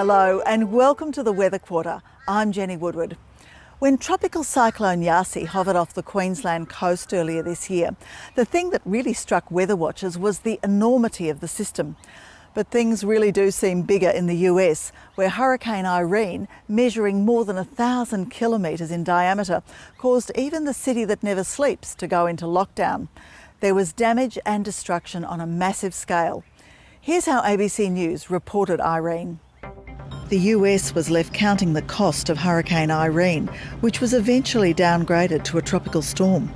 Hello and welcome to the Weather Quarter. I'm Jenny Woodward. When Tropical Cyclone Yasi hovered off the Queensland coast earlier this year, the thing that really struck weather watchers was the enormity of the system. But things really do seem bigger in the US, where Hurricane Irene, measuring more than 1,000 kilometres in diameter, caused even the city that never sleeps to go into lockdown. There was damage and destruction on a massive scale. Here's how ABC News reported Irene. The US was left counting the cost of Hurricane Irene, which was eventually downgraded to a tropical storm.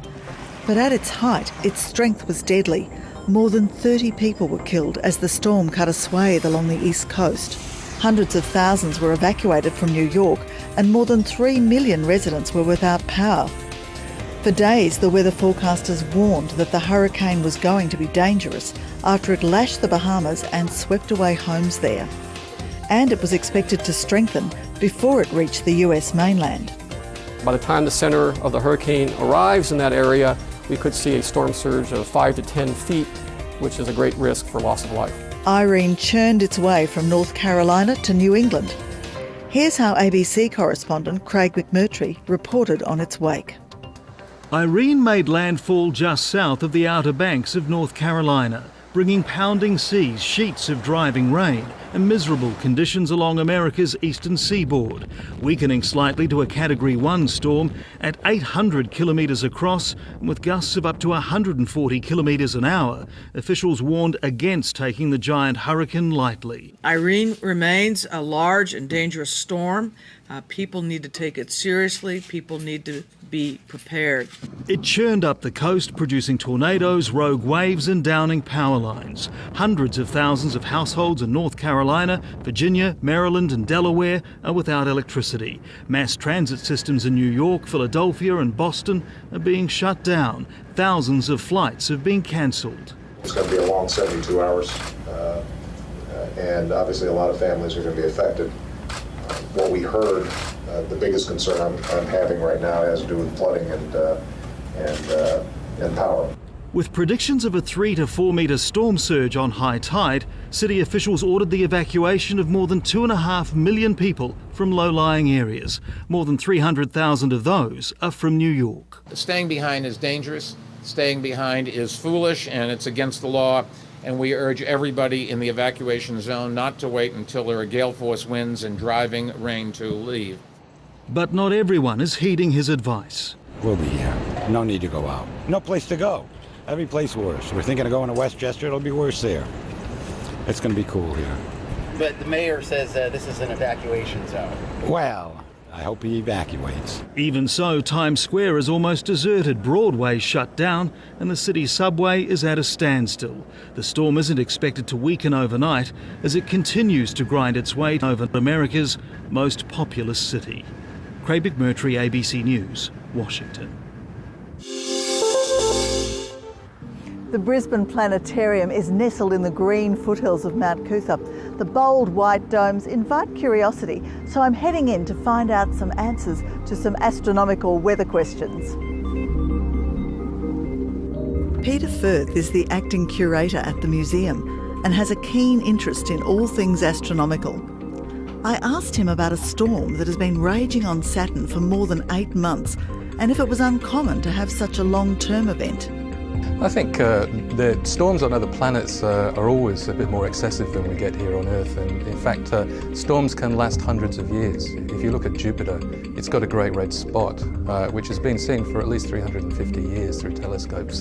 But at its height, its strength was deadly. More than 30 people were killed as the storm cut a swathe along the east coast. Hundreds of thousands were evacuated from New York, and more than 3 million residents were without power. For days, the weather forecasters warned that the hurricane was going to be dangerous after it lashed the Bahamas and swept away homes there. And it was expected to strengthen before it reached the US mainland. By the time the center of the hurricane arrives in that area, we could see a storm surge of 5 to 10 feet, which is a great risk for loss of life. Irene churned its way from North Carolina to New England. Here's how ABC correspondent Craig McMurtry reported on its wake. Irene made landfall just south of the Outer Banks of North Carolina, bringing pounding seas, sheets of driving rain and miserable conditions along America's eastern seaboard, weakening slightly to a Category 1 storm at 800 kilometres across and with gusts of up to 140 kilometres an hour. Officials warned against taking the giant hurricane lightly. Irene remains a large and dangerous storm. People need to take it seriously. People need to be prepared. It churned up the coast, producing tornadoes, rogue waves and downing power lines. Hundreds of thousands of households in North Carolina, Virginia, Maryland and Delaware are without electricity. Mass transit systems in New York, Philadelphia and Boston are being shut down. Thousands of flights have been cancelled. It's going to be a long 72 hours, and obviously a lot of families are going to be affected. What we heard, the biggest concern I'm having right now has to do with flooding and power. With predictions of a 3 to 4 metre storm surge on high tide, city officials ordered the evacuation of more than 2.5 million people from low-lying areas. More than 300,000 of those are from New York. Staying behind is dangerous. Staying behind is foolish and it's against the law. And we urge everybody in the evacuation zone not to wait until there are gale force winds and driving rain to leave. But not everyone is heeding his advice. We'll be here. No need to go out. No place to go. Every place worse. We're thinking of going to Westchester. It'll be worse there. It's going to be cool here. But the mayor says this is an evacuation zone. Well, I hope he evacuates. Even so, Times Square is almost deserted, Broadway shut down, and the city's subway is at a standstill. The storm isn't expected to weaken overnight as it continues to grind its way over America's most populous city. Craig McMurtry, ABC News, Washington. The Brisbane planetarium is nestled in the green foothills of Mount Coot-tha. The bold white domes invite curiosity, so I'm heading in to find out some answers to some astronomical weather questions. Peter Firth is the acting curator at the museum and has a keen interest in all things astronomical. I asked him about a storm that has been raging on Saturn for more than 8 months and if it was uncommon to have such a long-term event. I think the storms on other planets are always a bit more excessive than we get here on Earth, and in fact storms can last hundreds of years. If you look at Jupiter, it's got a great red spot which has been seen for at least 350 years through telescopes.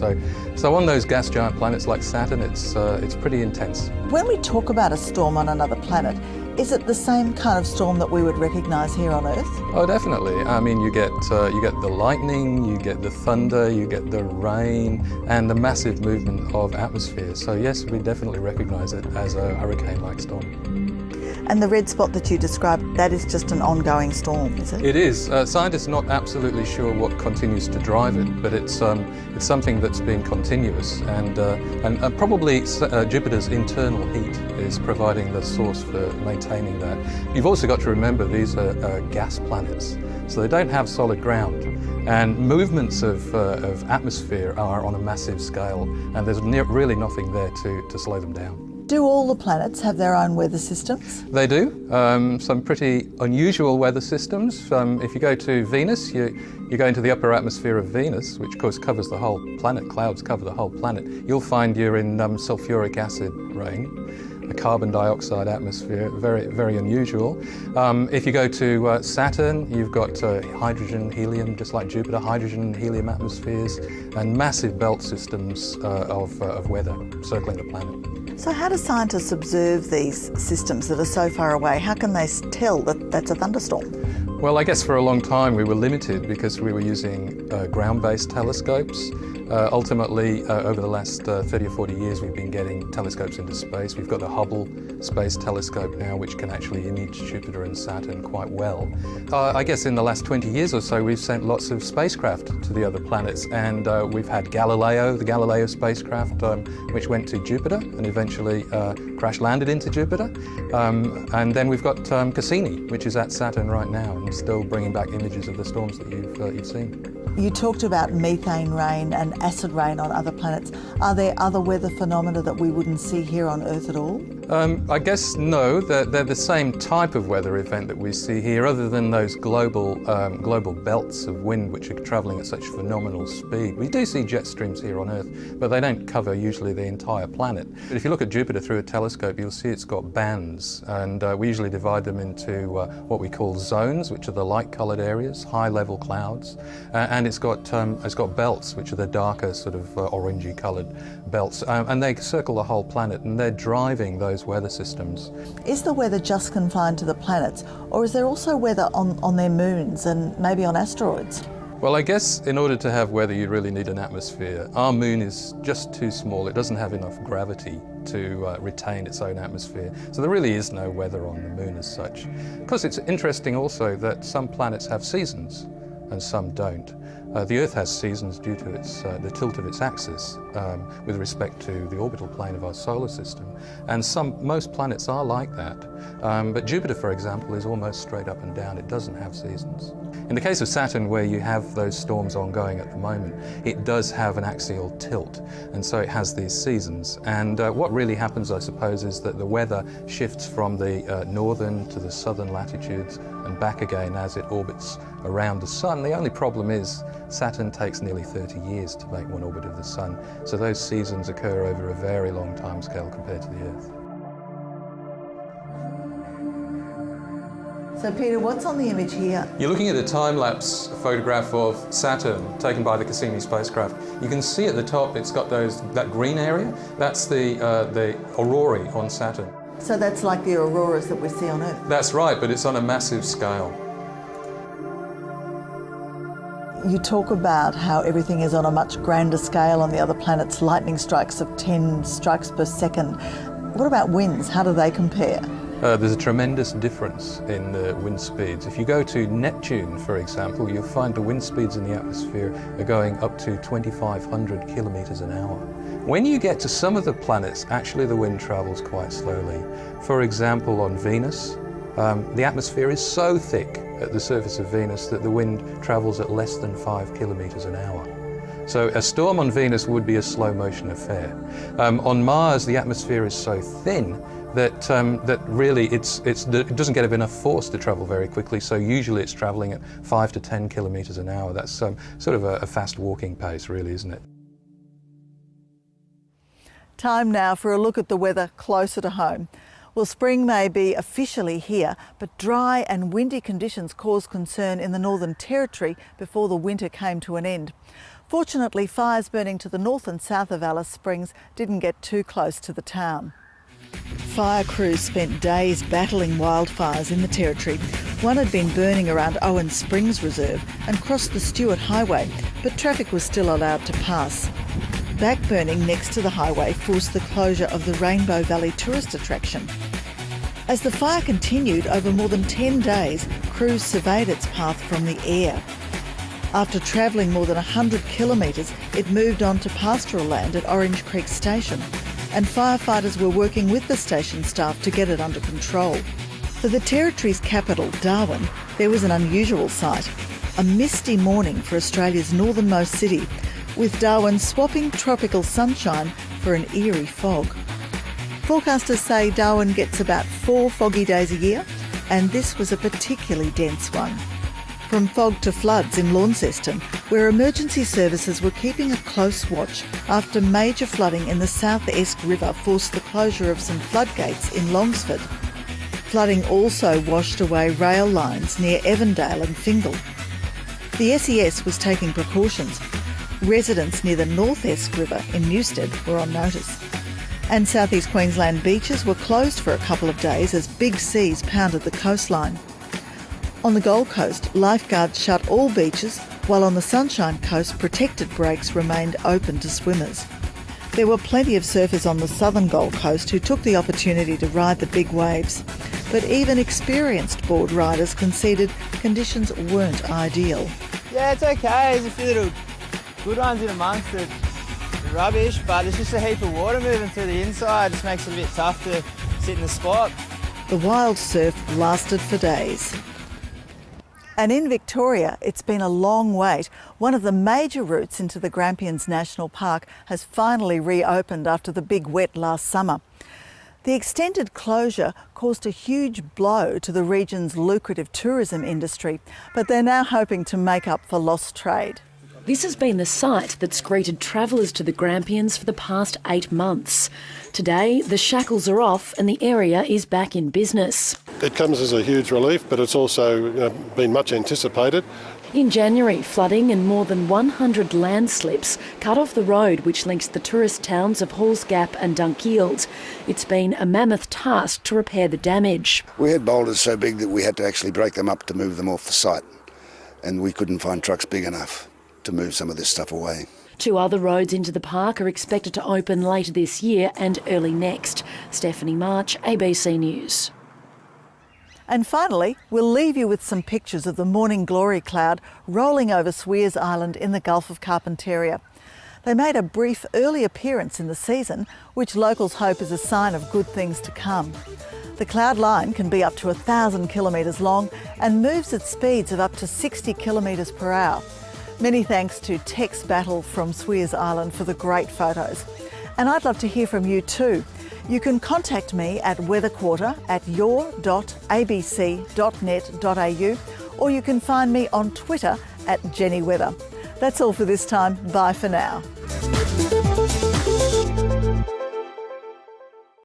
So on those gas giant planets like Saturn, it's pretty intense. When we talk about a storm on another planet, is it the same kind of storm that we would recognise here on Earth? Oh, definitely. I mean, you get the lightning, you get the thunder, you get the rain, and the massive movement of atmosphere. So yes, we definitely recognise it as a hurricane-like storm. And the red spot that you described, that is just an ongoing storm, is it? It is. Scientists are not absolutely sure what continues to drive it, but it's something that's been continuous, and probably Jupiter's internal heat is providing the source for maintaining that. You've also got to remember these are gas planets, so they don't have solid ground, and movements of atmosphere are on a massive scale, and there's really nothing there to slow them down. Do all the planets have their own weather systems? They do. Some pretty unusual weather systems. If you go to Venus, you go into the upper atmosphere of Venus, which of course covers the whole planet. Clouds cover the whole planet. You'll find you're in sulfuric acid rain, a carbon dioxide atmosphere, very, very unusual. If you go to Saturn, you've got hydrogen, helium, just like Jupiter, hydrogen and helium atmospheres, and massive belt systems of weather circling the planet. So how do scientists observe these systems that are so far away? How can they tell that that's a thunderstorm? Well, I guess for a long time we were limited because we were using ground-based telescopes. Ultimately, over the last 30 or 40 years, we've been getting telescopes into space. We've got the Hubble Space Telescope now, which can actually image Jupiter and Saturn quite well. I guess in the last 20 years or so, we've sent lots of spacecraft to the other planets, and we've had Galileo, the Galileo spacecraft, which went to Jupiter and eventually crash-landed into Jupiter. And then we've got Cassini, which is at Saturn right now, and still bringing back images of the storms that you've seen. You talked about methane rain and acid rain on other planets. Are there other weather phenomena that we wouldn't see here on Earth at all? I guess no, they're the same type of weather event that we see here, other than those global belts of wind which are travelling at such phenomenal speed. We do see jet streams here on Earth, but they don't cover usually the entire planet. But if you look at Jupiter through a telescope, you'll see it's got bands, and we usually divide them into what we call zones, which are the light-coloured areas, high-level clouds, and it's got belts, which are the darker sort of orangey coloured belts, and they circle the whole planet, and they're driving those weather systems. Is the weather just confined to the planets, or is there also weather on their moons and maybe on asteroids? Well, I guess in order to have weather, you really need an atmosphere. Our moon is just too small. It doesn't have enough gravity to retain its own atmosphere. So there really is no weather on the moon as such. Of course, it's interesting also that some planets have seasons and some don't. The Earth has seasons due to the tilt of its axis with respect to the orbital plane of our solar system, and most planets are like that. But Jupiter, for example, is almost straight up and down. It doesn't have seasons. In the case of Saturn, where you have those storms ongoing at the moment, it does have an axial tilt, and so it has these seasons. And what really happens, I suppose, is that the weather shifts from the northern to the southern latitudes and back again as it orbits around the Sun. The only problem is Saturn takes nearly 30 years to make one orbit of the Sun, so those seasons occur over a very long time scale compared to the Earth. So Peter, what's on the image here? You're looking at a time-lapse photograph of Saturn taken by the Cassini spacecraft. You can see at the top it's got that green area. That's the aurorae on Saturn. So that's like the auroras that we see on Earth? That's right, but it's on a massive scale. You talk about how everything is on a much grander scale on the other planets, lightning strikes of 10 strikes per second. What about winds? How do they compare? There's a tremendous difference in the wind speeds. If you go to Neptune, for example, you'll find the wind speeds in the atmosphere are going up to 2,500 kilometres an hour. When you get to some of the planets, actually the wind travels quite slowly. For example, on Venus, the atmosphere is so thick at the surface of Venus that the wind travels at less than 5 kilometres an hour. So a storm on Venus would be a slow motion affair. On Mars, the atmosphere is so thin that really it doesn't get enough force to travel very quickly, so usually it's travelling at 5 to 10 kilometres an hour. That's sort of a fast walking pace, really, isn't it? Time now for a look at the weather closer to home. Well, spring may be officially here, but dry and windy conditions caused concern in the Northern Territory before the winter came to an end. Fortunately, fires burning to the north and south of Alice Springs didn't get too close to the town. Fire crews spent days battling wildfires in the Territory. One had been burning around Owen Springs Reserve and crossed the Stewart Highway, but traffic was still allowed to pass. Backburning next to the highway forced the closure of the Rainbow Valley tourist attraction. As the fire continued over more than 10 days, crews surveyed its path from the air. After travelling more than 100 kilometres, it moved on to pastoral land at Orange Creek Station, and firefighters were working with the station staff to get it under control. For the Territory's capital, Darwin, there was an unusual sight. A misty morning for Australia's northernmost city, with Darwin swapping tropical sunshine for an eerie fog. Forecasters say Darwin gets about 4 foggy days a year, and this was a particularly dense one. From fog to floods in Launceston, where emergency services were keeping a close watch after major flooding in the South Esk River forced the closure of some floodgates in Longsford. Flooding also washed away rail lines near Evandale and Fingal. The SES was taking precautions. Residents near the North Esk River in Newstead were on notice. And South East Queensland beaches were closed for a couple of days as big seas pounded the coastline. On the Gold Coast, lifeguards shut all beaches, while on the Sunshine Coast, protected breaks remained open to swimmers. There were plenty of surfers on the southern Gold Coast who took the opportunity to ride the big waves. But even experienced board riders conceded conditions weren't ideal. Yeah, it's okay. There's a few little good ones in amongst the rubbish, but there's just a heap of water moving through the inside. It just makes it a bit tough to sit in the spot. The wild surf lasted for days. And in Victoria, it's been a long wait. One of the major routes into the Grampians National Park has finally reopened after the big wet last summer. The extended closure caused a huge blow to the region's lucrative tourism industry, but they're now hoping to make up for lost trade. This has been the site that's greeted travellers to the Grampians for the past 8 months. Today, the shackles are off and the area is back in business. It comes as a huge relief, but it's also been much anticipated. In January, flooding and more than 100 landslips cut off the road which links the tourist towns of Halls Gap and Dunkeeld. It's been a mammoth task to repair the damage. We had boulders so big that we had to actually break them up to move them off the site, and we couldn't find trucks big enough to move some of this stuff away. 2 other roads into the park are expected to open later this year and early next. Stephanie March, ABC News. And finally, we'll leave you with some pictures of the morning glory cloud rolling over Swears Island in the Gulf of Carpentaria. They made a brief early appearance in the season, which locals hope is a sign of good things to come. The cloud line can be up to 1,000 kilometres long and moves at speeds of up to 60 kilometres per hour. Many thanks to Tex Battle from Swears Island for the great photos. And I'd love to hear from you too. You can contact me at your.abc.net.au, or you can find me on Twitter at Jenny Weather. That's all for this time. Bye for now.